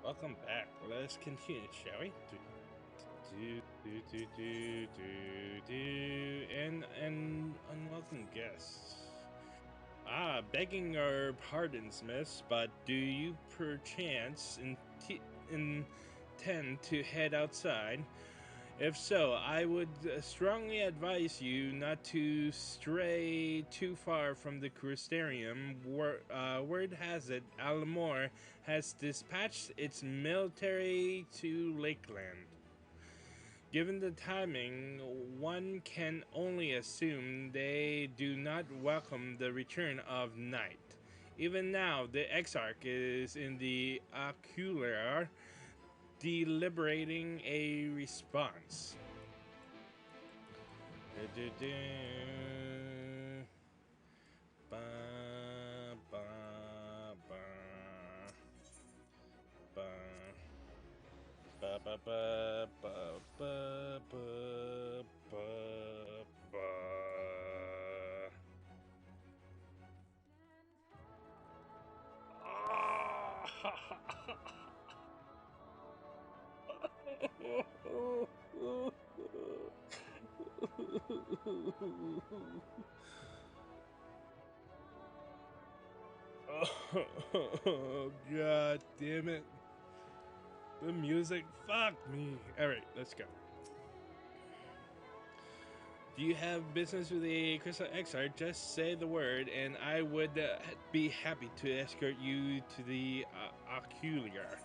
Welcome back. Let's continue, shall we? And unwelcome guests. Begging your pardons, miss, but do you perchance intend to head outside? If so, I would strongly advise you not to stray too far from the Crustarium. Word has it, Alamore has dispatched its military to Lakeland. Given the timing, one can only assume they do not welcome the return of night. Even now, the Exarch is in the Ocular, deliberating a response. Oh, god damn it. The music, fuck me. Alright, let's go. Do you have business with the Crystal Exarch? Just say the word, and I would be happy to escort you to the Ocular.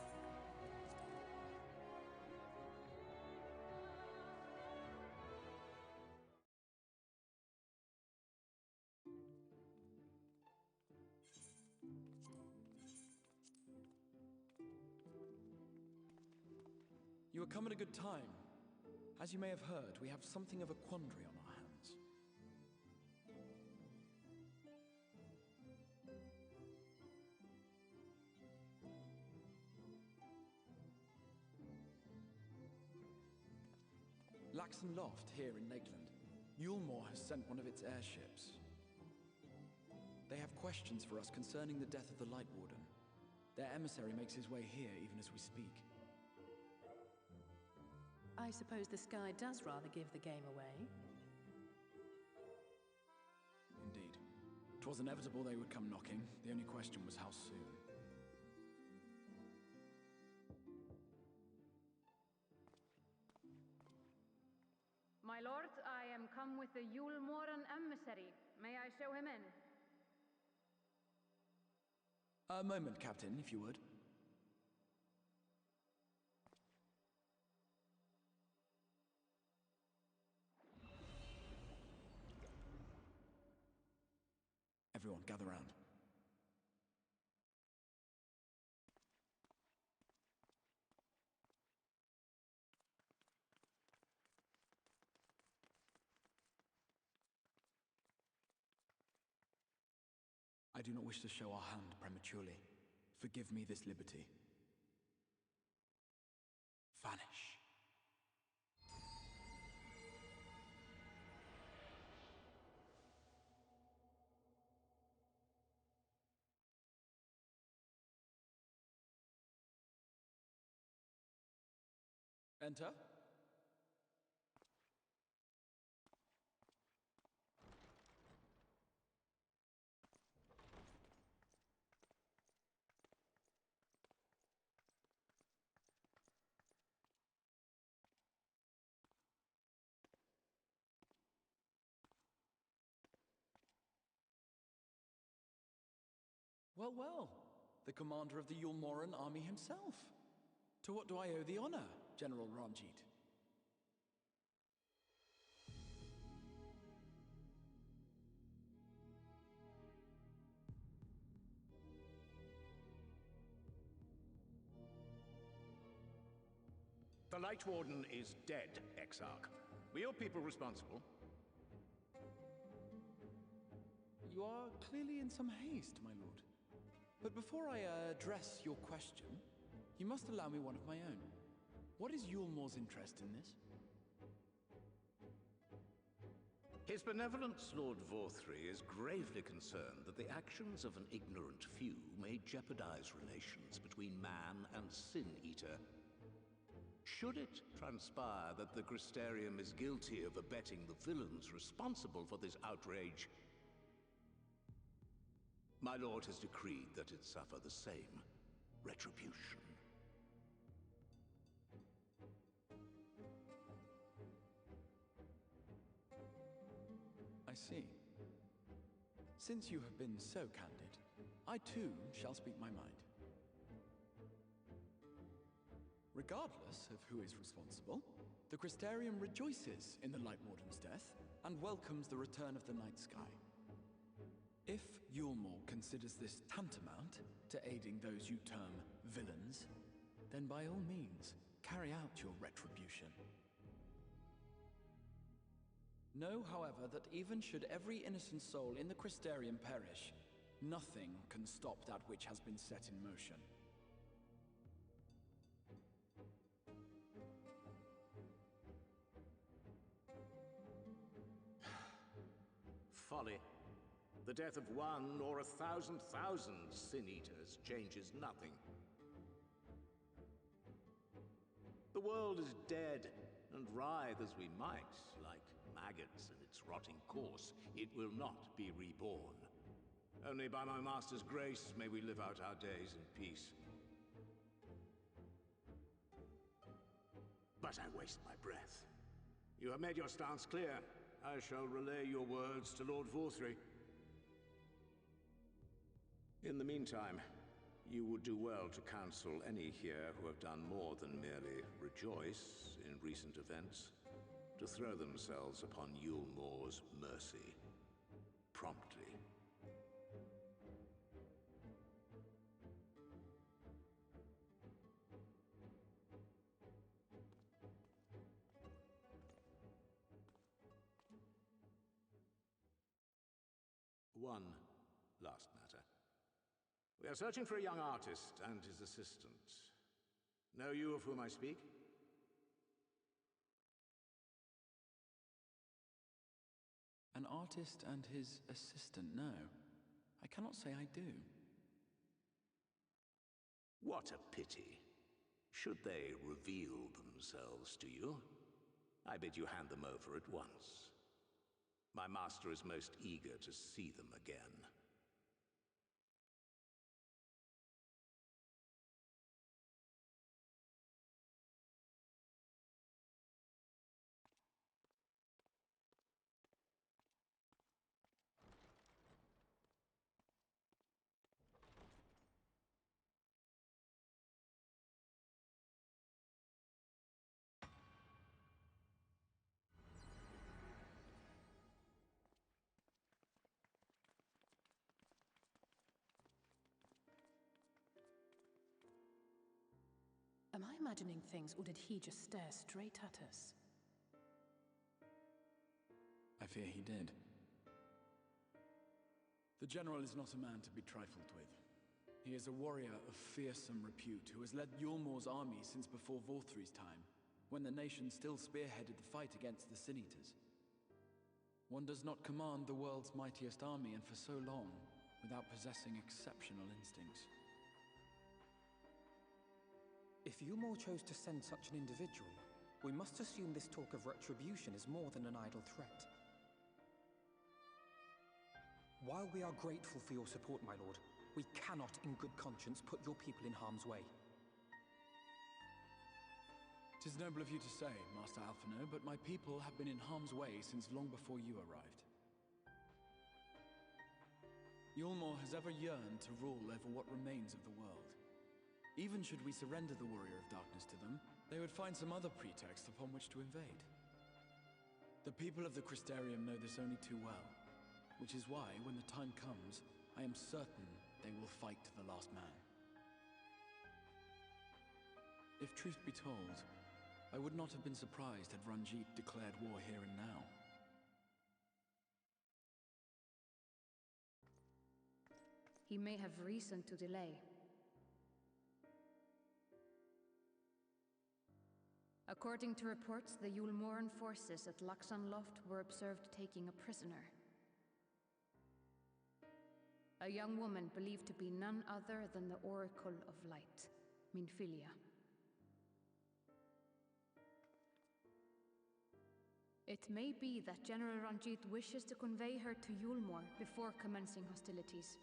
You have come at a good time. As you may have heard, we have something of a quandary on our hands. Laxon Loft, here in Lakeland. Yulmore has sent one of its airships. They have questions for us concerning the death of the Light Warden. Their emissary makes his way here even as we speak. I suppose the sky does rather give the game away. Indeed. 'Twas inevitable they would come knocking. The only question was how soon. My lord, I am come with the Yulmoran emissary. May I show him in? A moment, Captain, if you would. Everyone, gather round. I do not wish to show our hand prematurely. Forgive me this liberty. Vanish. Enter. Well, well, the commander of the Yulmoran army himself. To what do I owe the honor, General Ranjit? The Light Warden is dead, Exarch. Were your people responsible? You are clearly in some haste, my lord. But before I address your question, you must allow me one of my own. What is Yulmore's interest in this? His benevolence, Lord Vorthry, is gravely concerned that the actions of an ignorant few may jeopardize relations between man and sin eater. Should it transpire that the Crystarium is guilty of abetting the villains responsible for this outrage, my lord has decreed that it suffer the same retribution. I see. Since you have been so candid, I too shall speak my mind. Regardless of who is responsible, the Crystarium rejoices in the Light Warden's death and welcomes the return of the night sky. If Yulmore considers this tantamount to aiding those you term villains, then by all means, carry out your retribution. Know, however, that even should every innocent soul in the Crystarium perish, nothing can stop that which has been set in motion. Folly. The death of one or 1,000,000 sin-eaters changes nothing. The world is dead, and writhe as we might, like maggots in its rotting course, it will not be reborn. Only by my master's grace may we live out our days in peace. But I waste my breath. You have made your stance clear. I shall relay your words to Lord Vorthry. In the meantime, you would do well to counsel any here who have done more than merely rejoice in recent events, to throw themselves upon Yulmore's mercy, promptly. One last matter. We are searching for a young artist and his assistant. Know you of whom I speak? An artist and his assistant, no. I cannot say I do. What a pity. Should they reveal themselves to you, I bid you hand them over at once. My master is most eager to see them again. Am I imagining things, or did he just stare straight at us? I fear he did. The General is not a man to be trifled with. He is a warrior of fearsome repute who has led Yulmore's army since before Vorthry's time, when the nation still spearheaded the fight against the Sin-Eaters. One does not command the world's mightiest army, and for so long, without possessing exceptional instincts. If Yulmore chose to send such an individual, we must assume this talk of retribution is more than an idle threat. While we are grateful for your support, my lord, we cannot in good conscience put your people in harm's way. 'Tis noble of you to say, Master Alphinaud, but my people have been in harm's way since long before you arrived. Yulmore has ever yearned to rule over what remains of the world. Even should we surrender the Warrior of Darkness to them, they would find some other pretext upon which to invade. The people of the Crystarium know this only too well, which is why, when the time comes, I am certain they will fight to the last man. If truth be told, I would not have been surprised had Ranjit declared war here and now. He may have reason to delay. According to reports, the Yulmoran forces at Laxan Loft were observed taking a prisoner. A young woman believed to be none other than the Oracle of Light, Minfilia. It may be that General Ranjit wishes to convey her to Yulmore before commencing hostilities.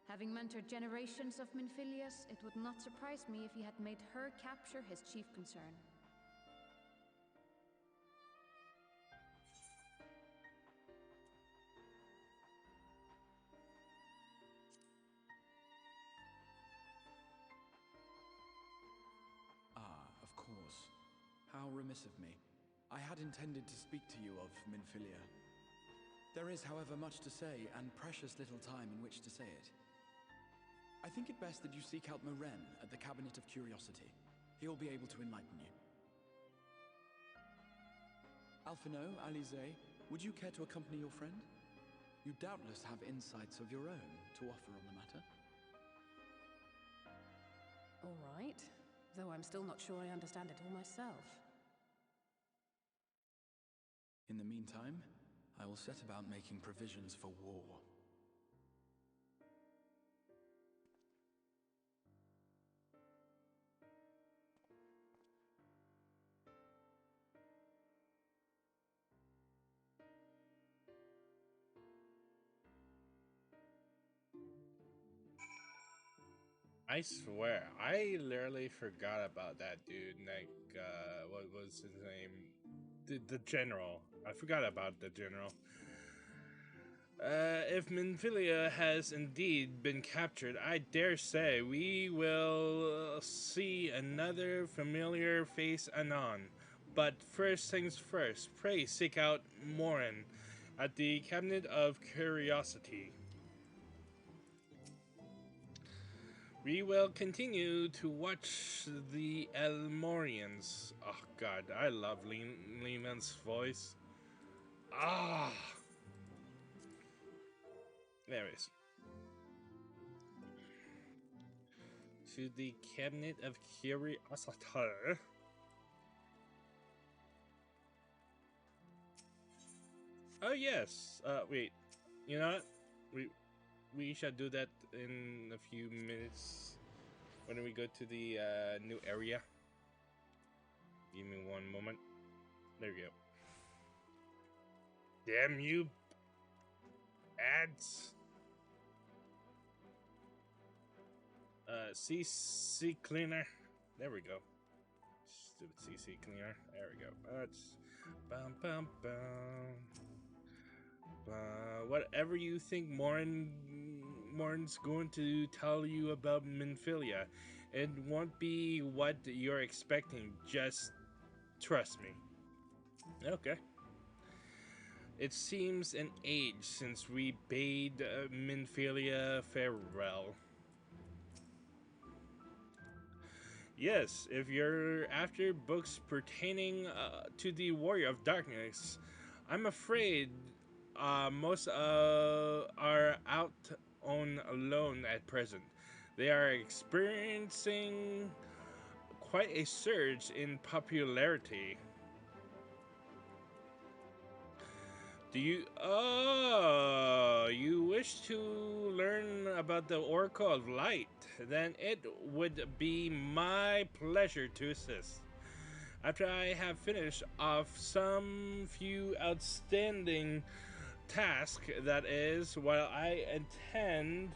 Having mentored generations of Minfilias, it would not surprise me if he had made her capture his chief concern. Of course. How remiss of me. I had intended to speak to you of Minfilia. There is, however, much to say, and precious little time in which to say it. I think it best that you seek out Maren at the Cabinet of Curiosity. He will be able to enlighten you. Alphino, Alize, would you care to accompany your friend? You doubtless have insights of your own to offer on the matter. All right. Though I'm still not sure I understand it all myself. In the meantime, I will set about making provisions for war. I swear, I literally forgot about that dude. Like, what was his name? The general. I forgot about the general. If Minfilia has indeed been captured, I dare say we will see another familiar face anon. But first things first, pray seek out Morin at the Cabinet of Curiosity. We will continue to watch the Elmorians. Oh god, I love Lehman's voice. Ah! Anyways. To the Cabinet of Curiosity. Oh yes. Wait. You know what? We shall do that in a few minutes when we go to the new area. Give me one moment. There we go. Damn you, ads. CC cleaner. There we go. Stupid CC cleaner. There we go. That's bum bum bum. Whatever you think Morin's going to tell you about Minfilia, it won't be what you're expecting. Just trust me. Okay. It seems an age since we bade Minfilia farewell. Yes, if you're after books pertaining to the Warrior of Darkness, I'm afraid most are out on loan at present. They are experiencing quite a surge in popularity. Do you... Oh, you wish to learn about the Oracle of Light? Then it would be my pleasure to assist. After I have finished off some few outstanding tasks, that is, while I attend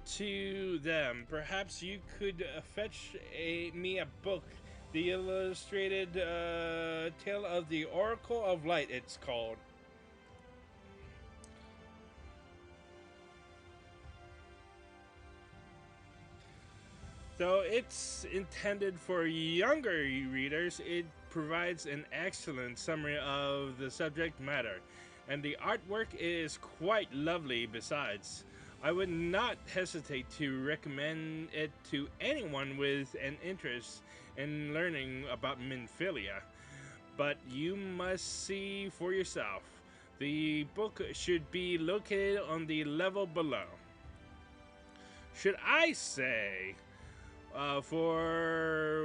to them, perhaps you could fetch me a book. The illustrated Tale of the Oracle of Light, it's called. Though it's intended for younger readers, it provides an excellent summary of the subject matter, and the artwork is quite lovely besides. I would not hesitate to recommend it to anyone with an interest in learning about Minfilia, but you must see for yourself. The book should be located on the level below. Should I say, for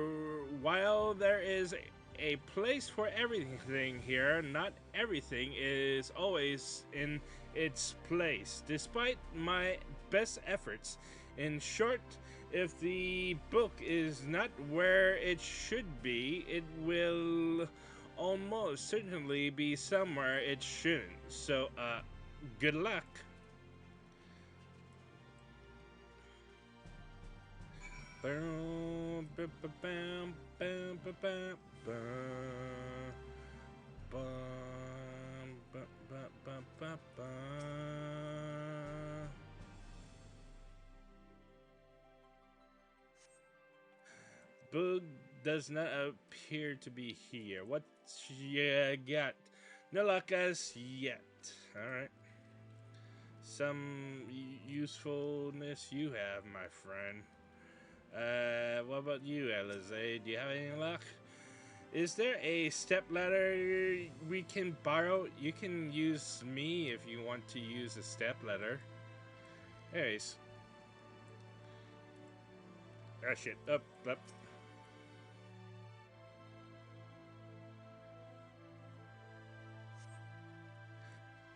while there is a place for everything here, not everything is always in its place. Despite my best efforts, In short, if the book is not where it should be, it will almost certainly be somewhere it shouldn't. So, good luck. Bam, bam, bam, bam, bam, bam, bam, bam, bam, bam, bam, bam. Boog does not appear to be here. What you got? No luck as yet. Alright. Some usefulness you have, my friend. What about you, Alize? Do you have any luck? Is there a step ladder we can borrow? You can use me if you want to use a step ladder. Anyways. Ah, shit. Up.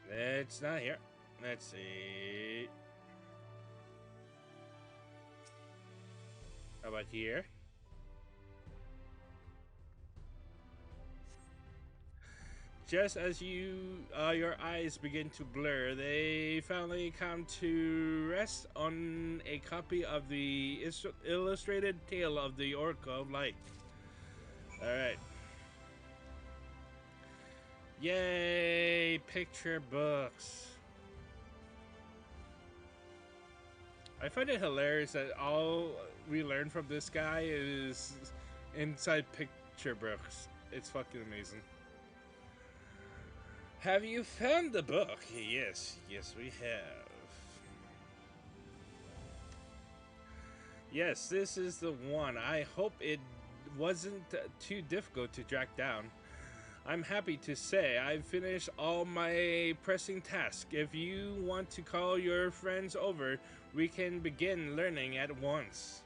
It's not here. Let's see. How about here? Just as your eyes begin to blur, they finally come to rest on a copy of the illustrated tale of the Oracle of Light. Alright. Yay! Picture books. I find it hilarious that all we learn from this guy is inside picture books. It's fucking amazing. Have you found the book? Yes, we have. Yes, this is the one. I hope it wasn't too difficult to track down. I'm happy to say I've finished all my pressing tasks. If you want to call your friends over, we can begin learning at once.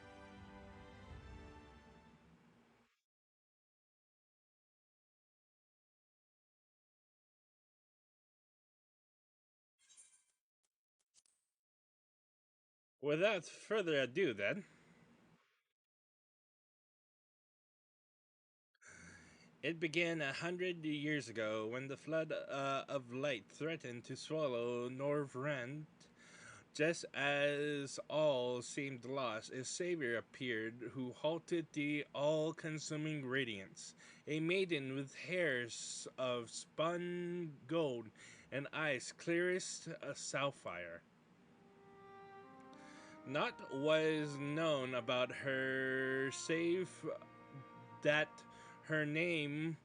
Without further ado, then, it began 100 years ago when the flood of light threatened to swallow Norvrend. Just as all seemed lost, a savior appeared who halted the all-consuming radiance. A maiden with hairs of spun gold and eyes clearest as sapphire. Not was known about her save that her name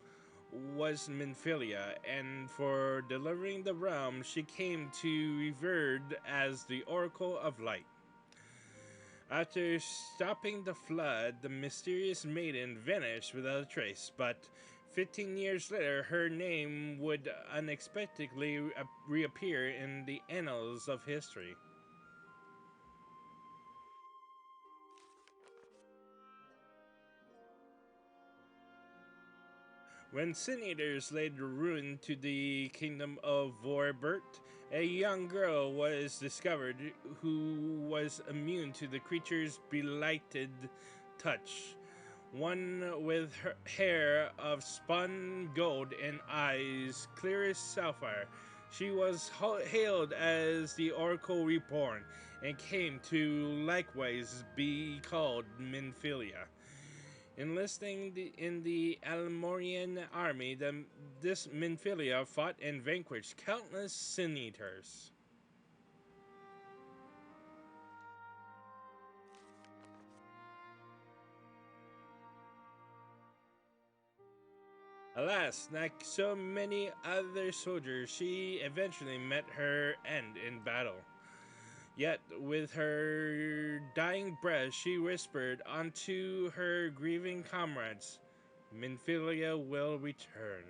was Minfilia, and for delivering the realm she came to revered as the Oracle of Light. After stopping the flood, the mysterious maiden vanished without a trace, but 15 years later her name would unexpectedly reappear in the annals of history. When Sin Eaters laid ruin to the kingdom of Vorbert, a young girl was discovered who was immune to the creature's blighted touch. One with her hair of spun gold and eyes clear as sapphire. She was hailed as the Oracle Reborn and came to likewise be called Minfilia. Enlisting in the Almorian army, this Minfilia fought and vanquished countless Sin Eaters. Alas, like so many other soldiers, she eventually met her end in battle. Yet, with her dying breath, she whispered unto her grieving comrades, Minfilia will return.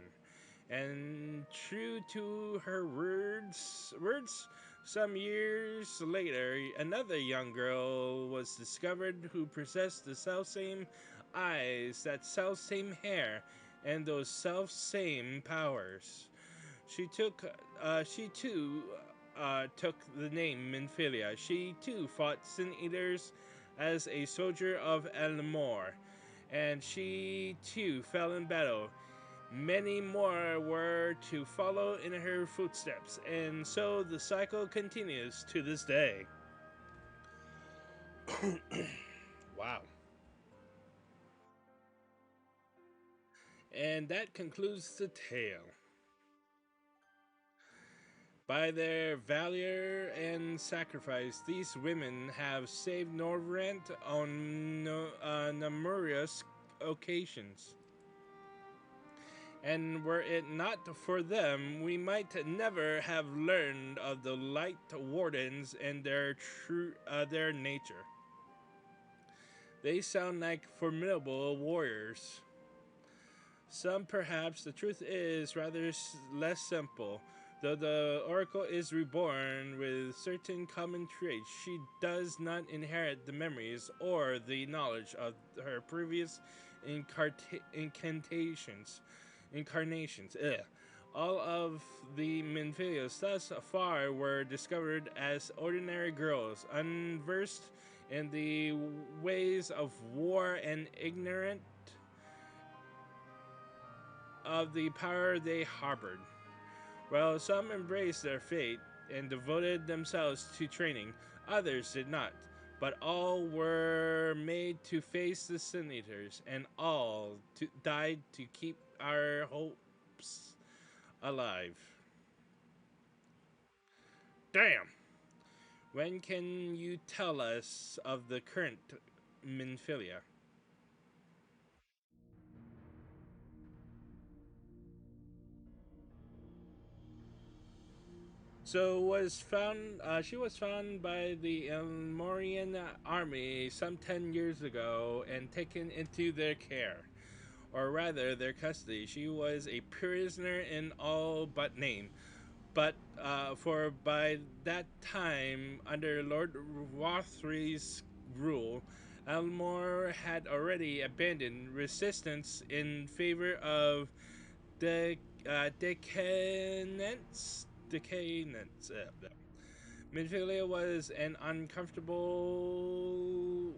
And true to her words, some years later, another young girl was discovered who possessed the self-same eyes, that self-same hair, and those self-same powers. She too took the name Minfilia. She too fought Sin Eaters as a soldier of Elmore, and she too fell in battle. Many more were to follow in her footsteps, and so the cycle continues to this day. Wow. And that concludes the tale. By their valor and sacrifice, these women have saved Norvrent on numerous occasions. And were it not for them, we might never have learned of the Light Wardens and their nature. They sound like formidable warriors. Some perhaps the truth is rather less simple. Though the Oracle is reborn with certain common traits, she does not inherit the memories or the knowledge of her previous incarnations. Ugh. All of the Minfilios thus far were discovered as ordinary girls, unversed in the ways of war and ignorant of the power they harbored. While some embraced their fate and devoted themselves to training, others did not. But all were made to face the Sin Eaters, and all died to keep our hopes alive. Damn! When can you tell us of the current Minfilia? She was found by the Elmorian army some 10 years ago and taken into their care, or rather their custody. She was a prisoner in all but name, but for by that time, under Lord Rothry's rule, Elmore had already abandoned resistance in favor of the decadence. Minfilia was an uncomfortable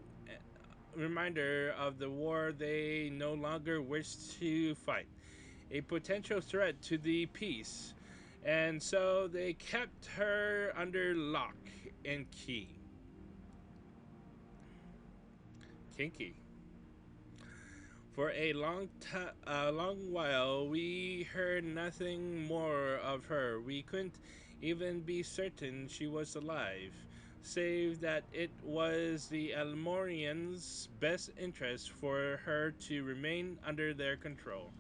reminder of the war they no longer wished to fight, a potential threat to the peace, and so they kept her under lock and key. Kinky. For a long while, we heard nothing more of her. We couldn't even be certain she was alive, save that it was the Elmorians' best interest for her to remain under their control.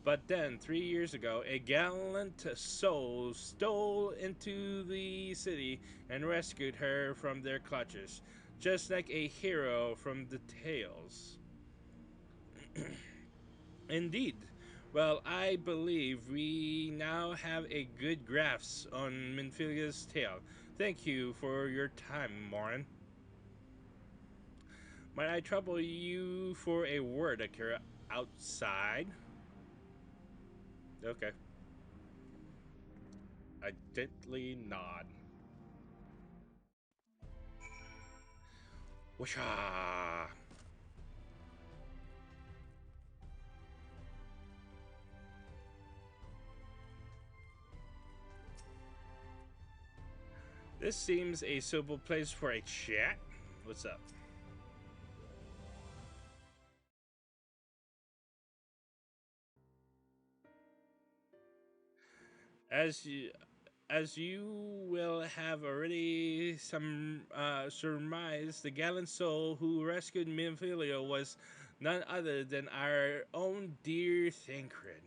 But then, 3 years ago, a gallant soul stole into the city and rescued her from their clutches, just like a hero from the tales. Indeed. Well, I believe we now have a good grasp on Minfilia's tale. Thank you for your time, Morin. Might I trouble you for a word, Akira? Outside? Okay. I gently nod. Whoosha! This seems a suitable place for a chat. What's up? As you as you will have already some surmised, the gallant soul who rescued Minfilia was none other than our own dear Thancred.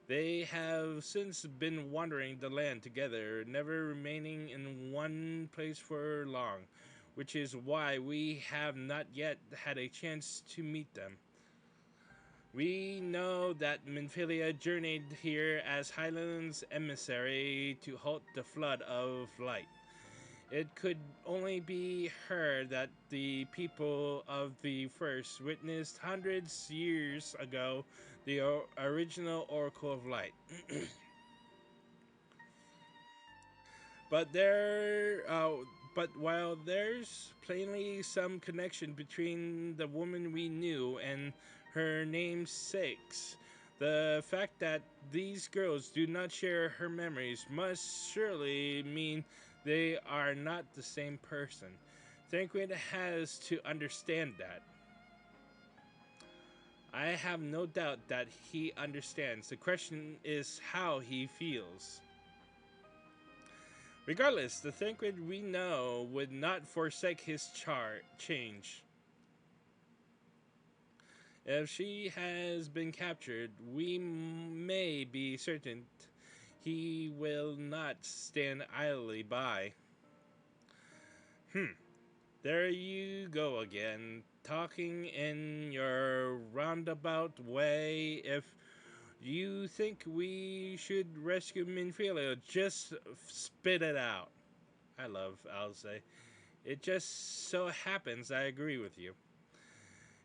They have since been wandering the land together, never remaining in one place for long, which is why we have not yet had a chance to meet them. We know that Minfilia journeyed here as Highland's emissary to halt the flood of light. It could only be her that the people of the first witnessed hundreds years ago, the original Oracle of Light. But there, but while there's plainly some connection between the woman we knew and her namesakes, the fact that these girls do not share her memories must surely mean they are not the same person. Thancred has to understand that. I have no doubt that he understands. The question is how he feels. Regardless, the Thancred we know would not forsake his change. If she has been captured, we may be certain he will not stand idly by. There you go again, talking in your roundabout way. If you think we should rescue Minfilia, just spit it out. I love Alze. It just so happens I agree with you.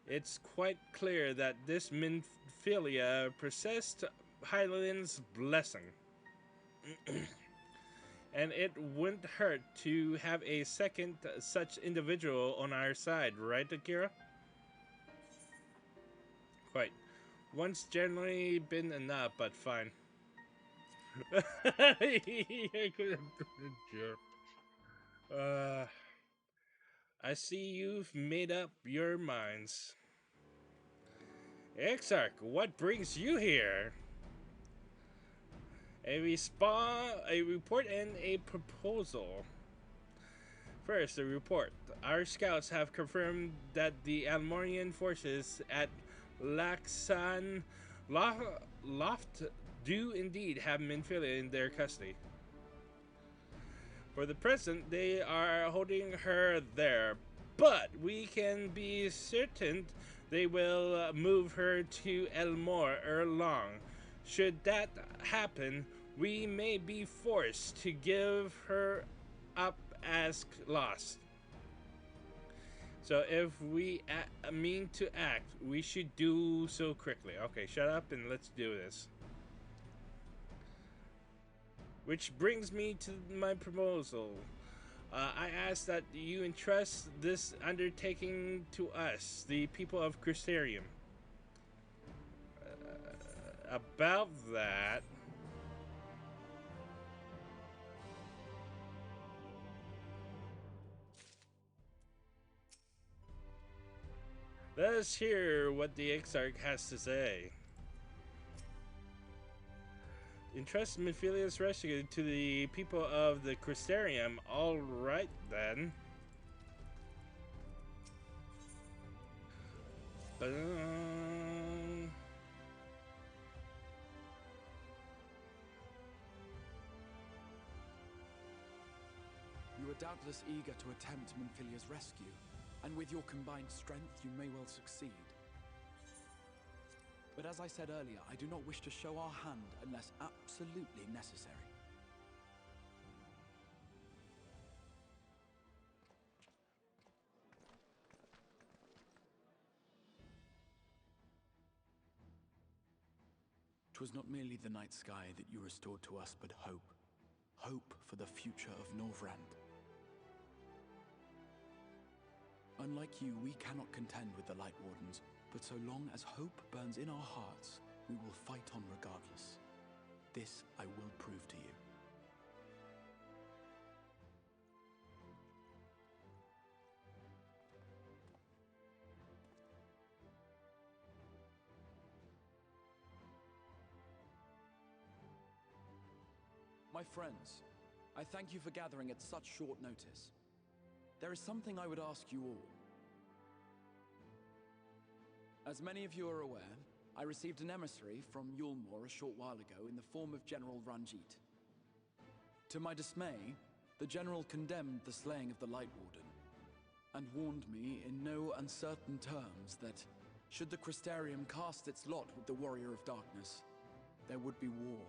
It's quite clear that this Minfilia possessed Hylian's blessing. And it wouldn't hurt to have a second such individual on our side, right, Akira? Quite. Once generally been enough, but fine. I could have been a jerk. I see you've made up your minds. Exarch, what brings you here? A report and a proposal. First, the report. Our scouts have confirmed that the Almorian forces at Laxan Loft do indeed have Minfilia in their custody. For the present, they are holding her there, but we can be certain they will move her to Elmore ere long. Should that happen, we may be forced to give her up as lost. So if we mean to act, we should do so quickly. Okay, shut up and let's do this. Which brings me to my proposal. I ask that you entrust this undertaking to us, the people of Crystarium. About that... Let us hear what the Exarch has to say. Entrust Minfilia's rescue to the people of the Crystarium. All right, then. You are doubtless eager to attempt Minfilia's rescue, and with your combined strength, you may well succeed. But as I said earlier, I do not wish to show our hand unless absolutely necessary. Twas not merely the night sky that you restored to us, but hope. Hope for the future of Norvrand. Unlike you, we cannot contend with the Light Wardens, but so long as hope burns in our hearts, we will fight on regardless. This I will prove to you. My friends, I thank you for gathering at such short notice. There is something I would ask you all. As many of you are aware, I received an emissary from Yulmore a short while ago in the form of General Ranjit. To my dismay, the General condemned the slaying of the Light Warden, and warned me in no uncertain terms that, should the Crystarium cast its lot with the Warrior of Darkness, there would be war.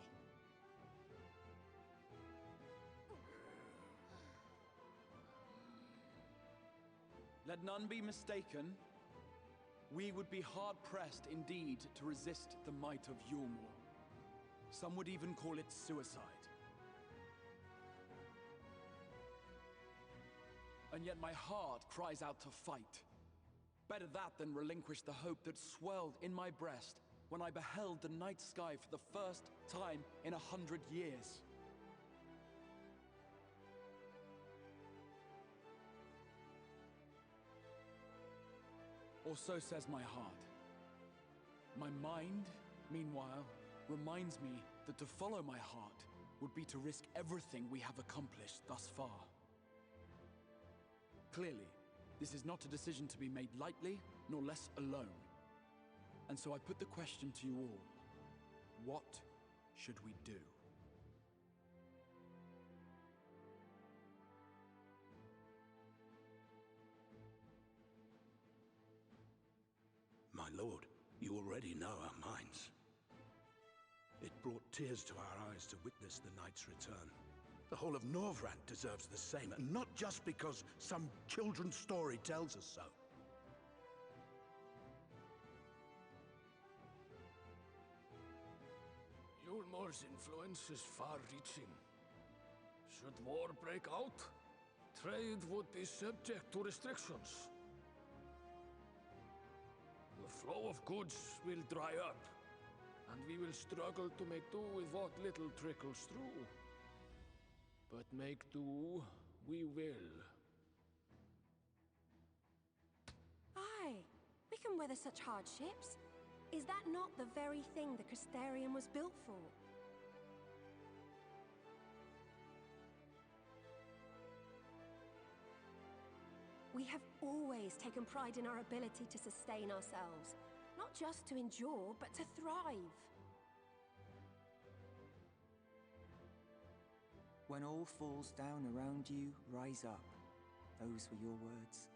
Let none be mistaken. We would be hard-pressed indeed to resist the might of Yulmore. Some would even call it suicide. and yet my heart cries out to fight. Better that than relinquish the hope that swelled in my breast when I beheld the night sky for the first time in 100 years. Or so says my heart. My mind, meanwhile, reminds me that to follow my heart would be to risk everything we have accomplished thus far. Clearly, this is not a decision to be made lightly, nor less alone. And so I put the question to you all. What should we do? My lord, you already know our minds. It brought tears to our eyes to witness the knight's return. The whole of Norvrant deserves the same, and not just because some children's story tells us so. Yulmor's influence is far-reaching. Should war break out, trade would be subject to restrictions. The flow of goods will dry up, and we will struggle to make do with what little trickles through. But make do we will. Aye, we can weather such hardships. Is that not the very thing the Crystarium was built for? We have always taken pride in our ability to sustain ourselves. Not just to endure, but to thrive. When all falls down around you, rise up. Those were your words.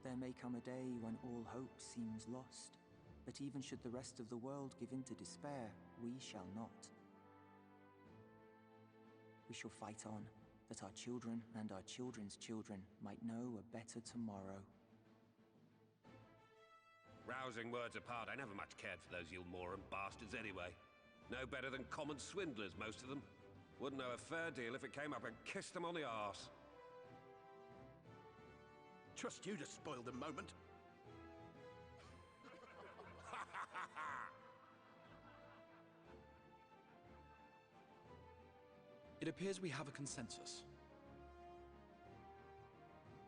There may come a day when all hope seems lost, but even should the rest of the world give in to despair, we shall not. We shall fight on, that our children and our children's children might know a better tomorrow. Rousing words apart, I never much cared for those Yulmoran bastards anyway. No better than common swindlers, most of them. Wouldn't know a fair deal if it came up and kissed them on the arse. Trust you to spoil the moment. It appears we have a consensus.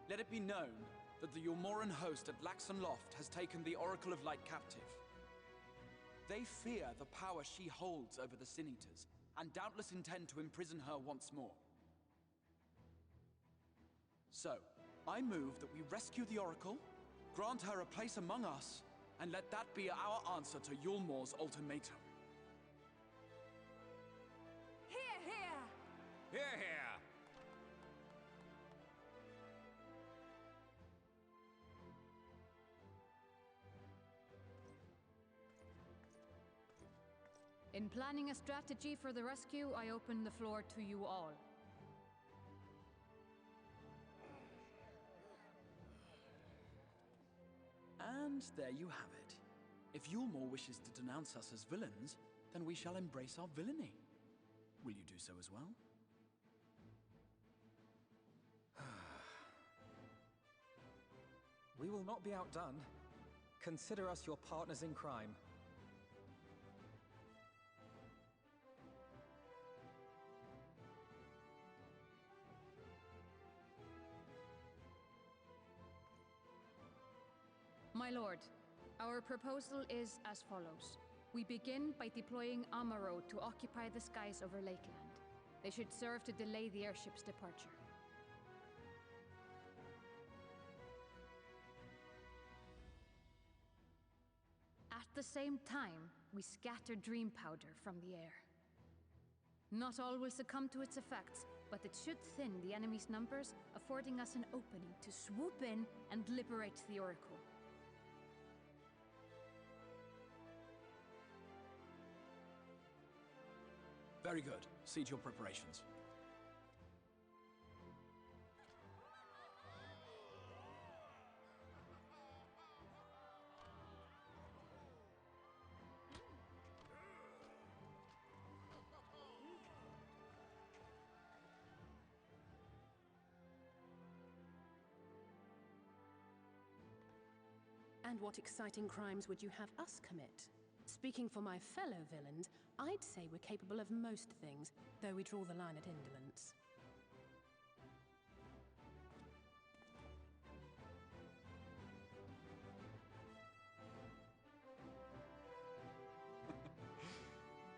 Let it be known that the Yulmoran host at Laxon Loft has taken the Oracle of Light captive. They fear the power she holds over the Sin Eaters, and doubtless intend to imprison her once more. So, I move that we rescue the Oracle, grant her a place among us, and let that be our answer to Yulmor's ultimatum. Hear, hear! Hear, hear! In planning a strategy for the rescue, I open the floor to you all. And there you have it. If Yulmor wishes to denounce us as villains, then we shall embrace our villainy. Will you do so as well? We will not be outdone. Consider us your partners in crime. My lord, our proposal is as follows. We begin by deploying Amaro to occupy the skies over Lakeland. They should serve to delay the airship's departure. At the same time, we scatter dream powder from the air. Not all will succumb to its effects, but it should thin the enemy's numbers, affording us an opening to swoop in and liberate the Oracle. Very good. See to your preparations. And what exciting crimes would you have us commit? Speaking for my fellow villains, I'd say we're capable of most things, though we draw the line at indolence.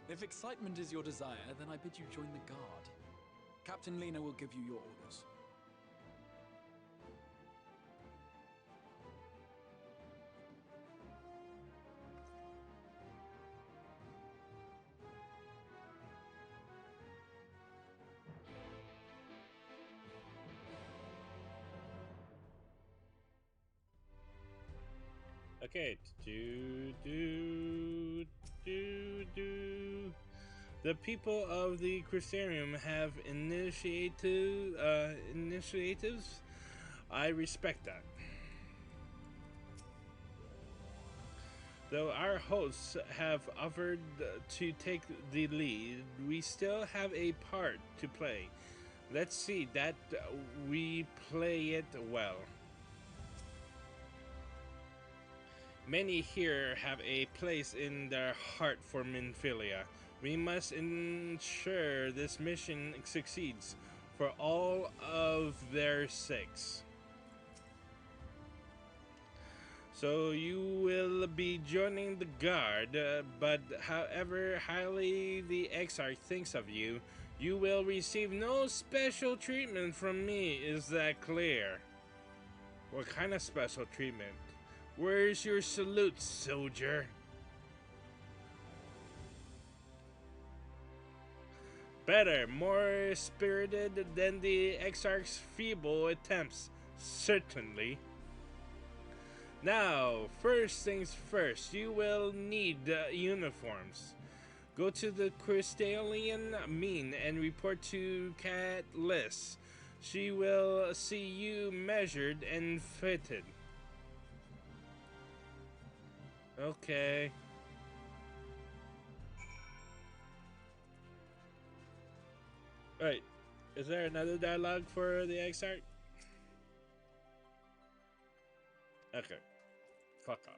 If excitement is your desire, then I bid you join the guard. Captain Lena will give you your orders. Okay, The people of the Crystarium have initiatives. I respect that. Though our hosts have offered to take the lead, we still have a part to play. Let's see that we play it well. Many here have a place in their heart for Minfilia. We must ensure this mission succeeds for all of their sakes. So you will be joining the guard, but however highly the Exarch thinks of you, you will receive no special treatment from me. Is that clear? What kind of special treatment? Where's your salute, soldier? Better, more spirited than the Exarch's feeble attempts, certainly. Now, first things first, you will need uniforms. Go to the Crystallian Mean and report to Cat Liss. She will see you measured and fitted. Okay. Right. Is there another dialogue for the Exarch? Okay. Fuck off.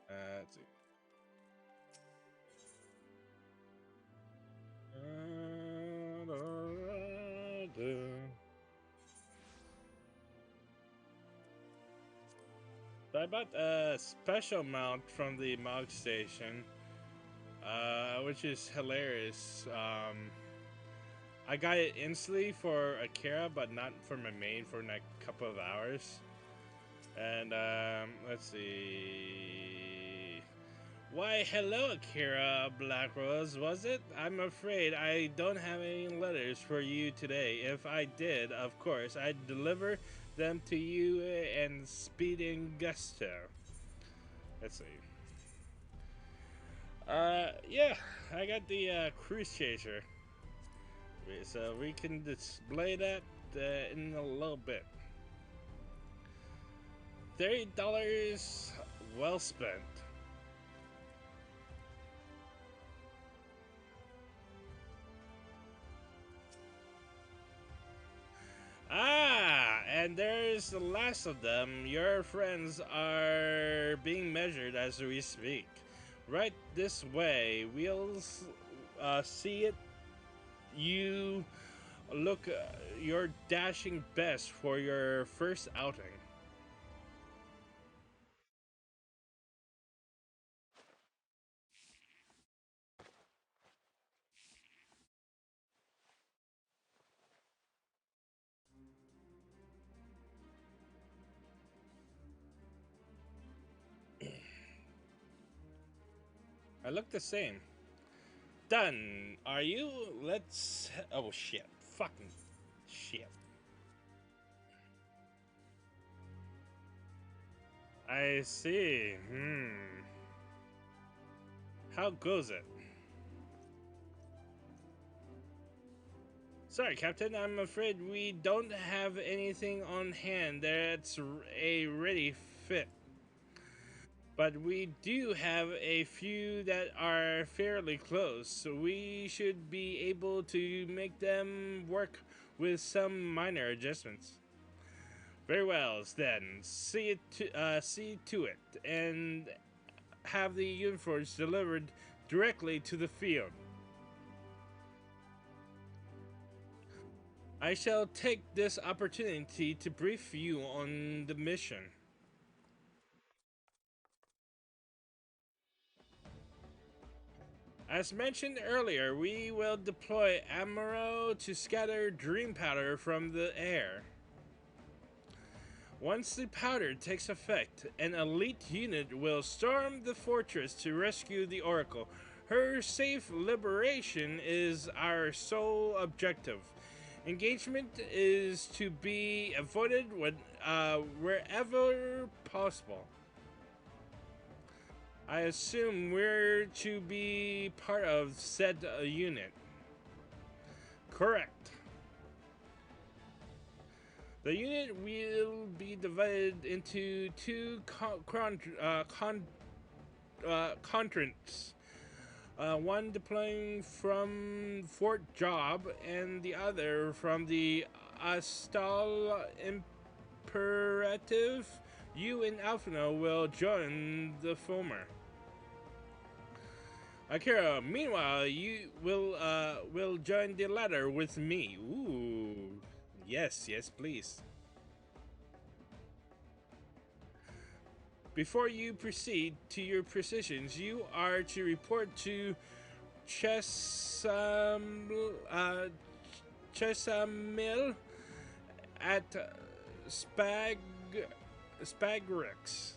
Let's see. So I bought a special mount from the Mog Station, which is hilarious. I got it instantly for Akira, but not for my main for like a couple of hours. And let's see. Why, hello, Akira Black Rose, was it? I'm afraid I don't have any letters for you today. If I did, of course, I'd deliver them to you in speeding gusto. Let's see. Yeah, I got the cruise chaser. So we can display that in a little bit. $30 well spent. Ah, and there's the last of them. Your friends are being measured as we speak. Right this way. We'll see it. You look your dashing best for your first outing. I look the same. Done. Are you? Let's. Oh shit. Fucking shit. I see. How goes it? Sorry, Captain. I'm afraid we don't have anything on hand that's a ready fit. But we do have a few that are fairly close, so we should be able to make them work with some minor adjustments. Very well, then. See to it, and have the uniforms delivered directly to the field. I shall take this opportunity to brief you on the mission. As mentioned earlier, we will deploy ammo to scatter dream powder from the air. Once the powder takes effect, an elite unit will storm the fortress to rescue the Oracle. Her safe liberation is our sole objective. Engagement is to be avoided wherever possible. I assume we're to be part of said unit. Correct. The unit will be divided into two quadrants. One deploying from Fort Job and the other from the Astal Imperative. You and Alphino will join the former. Akira, meanwhile, you will join the latter with me. Ooh. Yes, please. Before you proceed to your positions, you are to report to Chesamil at Spagrix.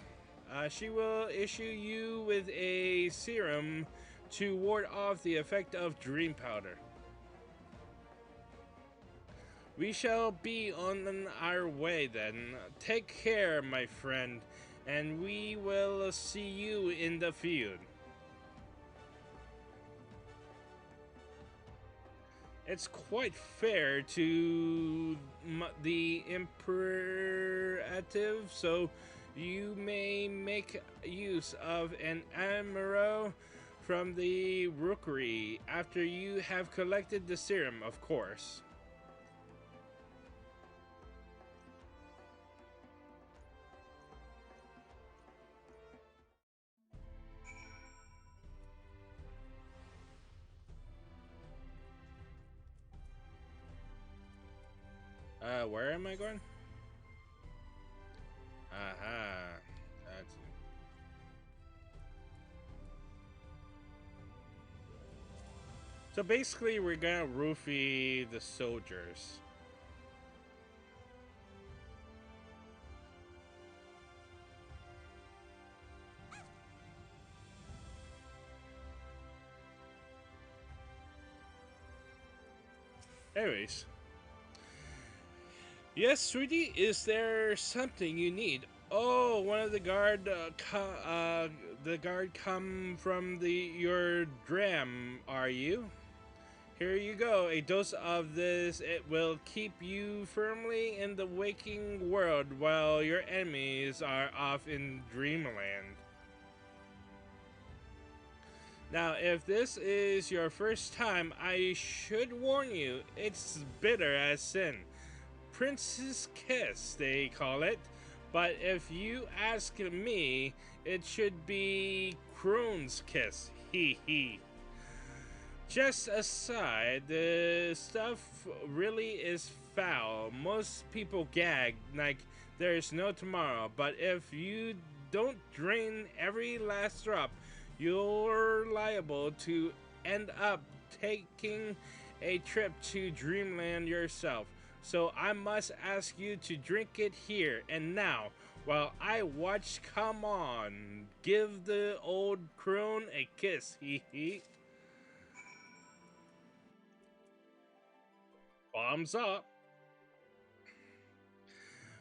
She will issue you with a serum to ward off the effect of dream powder. We shall be on our way then. Take care, my friend, and we will see you in the field. It's quite fair to the Imperative, so you may make use of an ammo from the rookery after you have collected the serum, of course. Where am I going? Aha. That's it. So basically, we're gonna roofie the soldiers. Anyways. Yes, sweetie, is there something you need? Oh, one of the guard, come from your dram, are you? Here you go, a dose of this. It will keep you firmly in the waking world while your enemies are off in dreamland. Now, if this is your first time, I should warn you, it's bitter as sin. Prince's Kiss, they call it. But if you ask me, it should be Crone's Kiss. Hee hee. Just aside, the stuff really is foul. Most people gag like there's no tomorrow. But if you don't drain every last drop, you're liable to end up taking a trip to Dreamland yourself. So I must ask you to drink it here and now while I watch. Come on, give the old crone a kiss, hee hee. Thumbs up.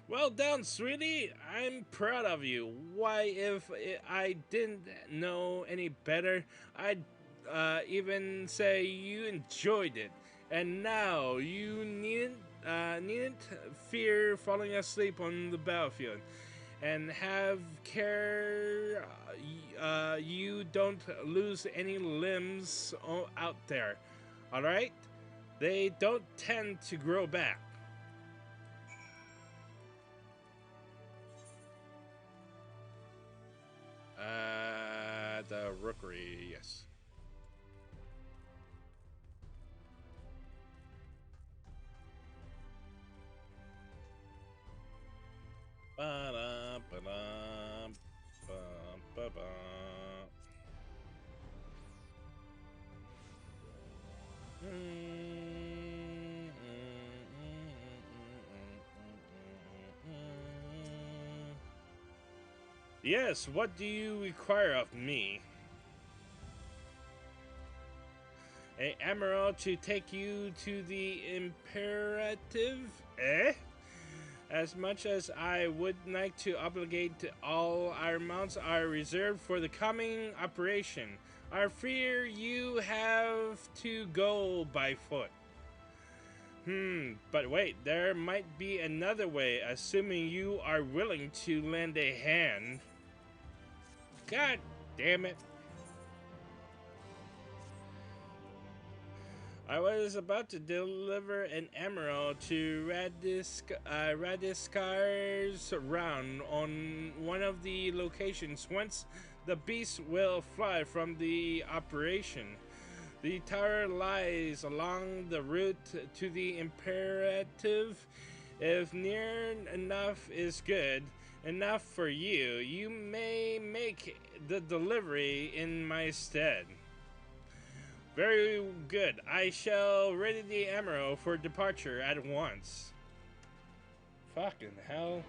Well done, sweetie. I'm proud of you. Why, if I didn't know any better, I'd even say you enjoyed it. And now you needn't fear falling asleep on the battlefield, and have care you don't lose any limbs out there. All right? They don't tend to grow back. rookery, yes. Ba-da, ba-da, ba-ba-ba. Yes, what do you require of me? An emerald to take you to the imperative? Eh? As much as I would like to obligate all our mounts are reserved for the coming operation, I fear you have to go by foot. But wait, there might be another way, assuming you are willing to lend a hand. God damn it. I was about to deliver an emerald to Radiskar's round on one of the locations whence the beast will fly from the operation. The tower lies along the route to the imperative. If near enough is good enough for you, you may make the delivery in my stead. Very good. I shall ready the emerald for departure at once. Fucking hell.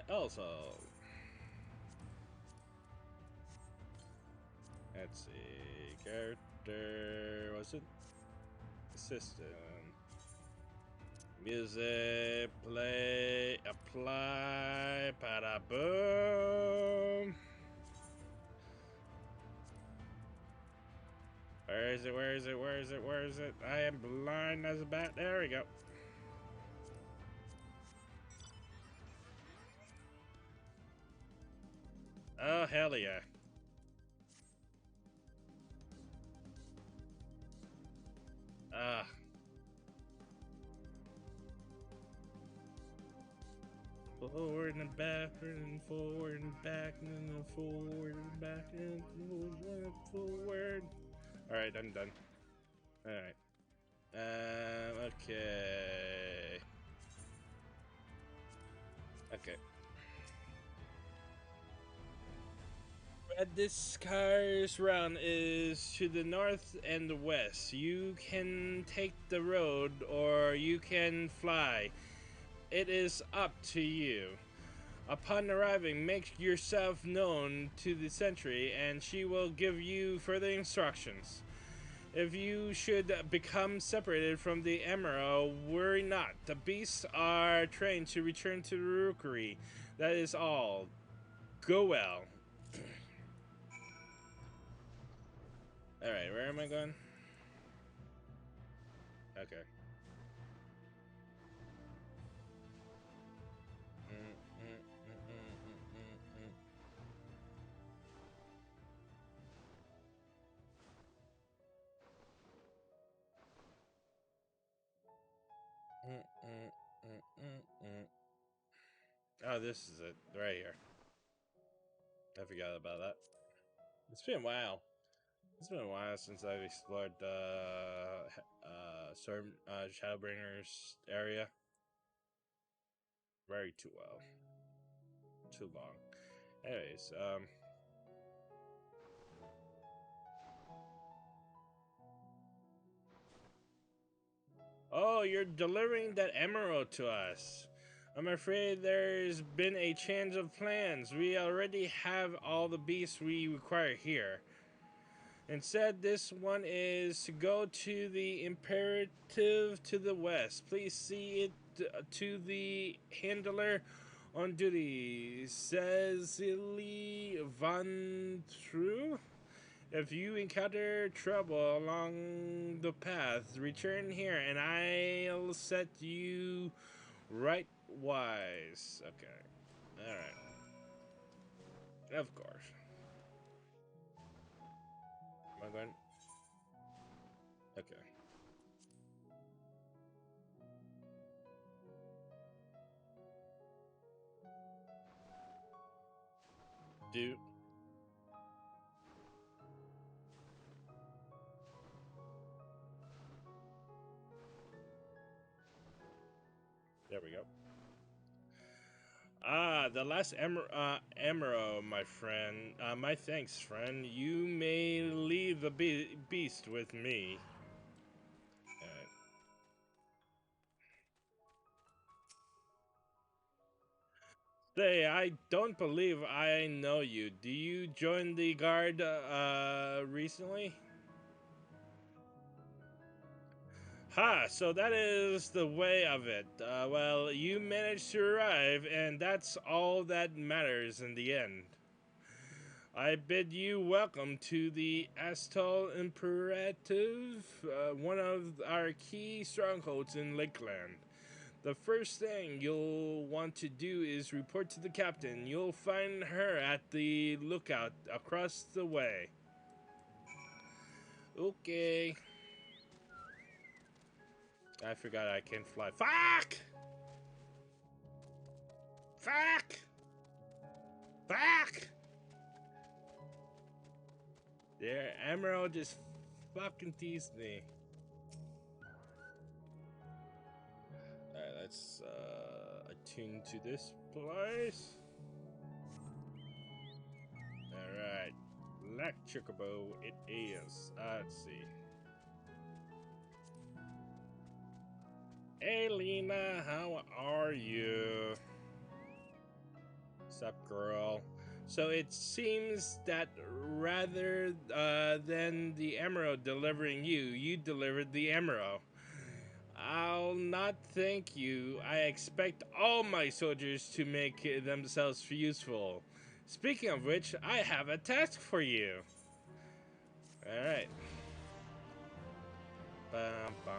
Also, let's see. Character, was it? Assistant. Music, play, apply, bada boom. Where is it? Where is it? Where is it? Where is it? I am blind as a bat. There we go. Oh, hell yeah. Ah. Forward and back and forward and back and forward and back and forward. Alright, I'm done. Alright. Okay. Okay. This car's round is to the north and the west. You can take the road or you can fly. It is up to you. Upon arriving, make yourself known to the sentry and she will give you further instructions. If you should become separated from the emerald, worry not. The beasts are trained to return to the rookery. That is all. Go well. Alright, where am I going? Okay. Oh, this is it. Right here. I forgot about that. It's been a while. It's been a while since I've explored the Shadowbringers area. Very too well. Too long. Anyways, oh, you're delivering that emerald to us. I'm afraid there's been a change of plans. We already have all the beasts we require here. Instead, this one is to go to the imperative to the west. Please see it to the handler on duty, Cecily Van True. If you encounter trouble along the path, return here and I'll set you right wise. Okay. Alright. Of course. Am I going? Okay. do. There we go. Ah, the last emerald, my friend. My thanks, friend. You may leave the beast with me. Say, I don't believe I know you. Do you join the guard recently? Ha, so that is the way of it. Well, you managed to arrive, and that's all that matters in the end. I bid you welcome to the Astral Imperative, one of our key strongholds in Lakeland. The first thing you'll want to do is report to the captain. You'll find her at the lookout across the way. Okay. I forgot I can't fly. Fuck! Fuck! Fuck! There, Emerald just fucking teased me. Alright, let's attune to this place. Alright. Black Chocobo it is. Let's see. Hey Lena, how are you? What's up, girl? So it seems that rather than the emerald delivering you, you delivered the emerald. I'll not thank you. I expect all my soldiers to make themselves useful. Speaking of which, I have a task for you. Alright. Bum, bum.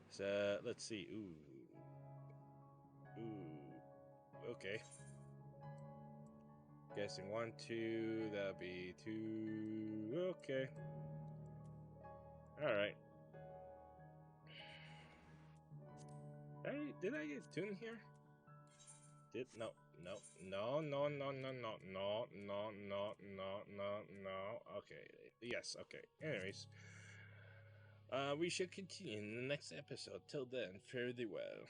So, let's see. Ooh. Ooh. Okay. Guessing 1, 2. That'll be 2. Okay. Alright. Did I get tuned here? No. Okay. Yes, okay. Anyways. We should continue in the next episode. Till then, fare thee well.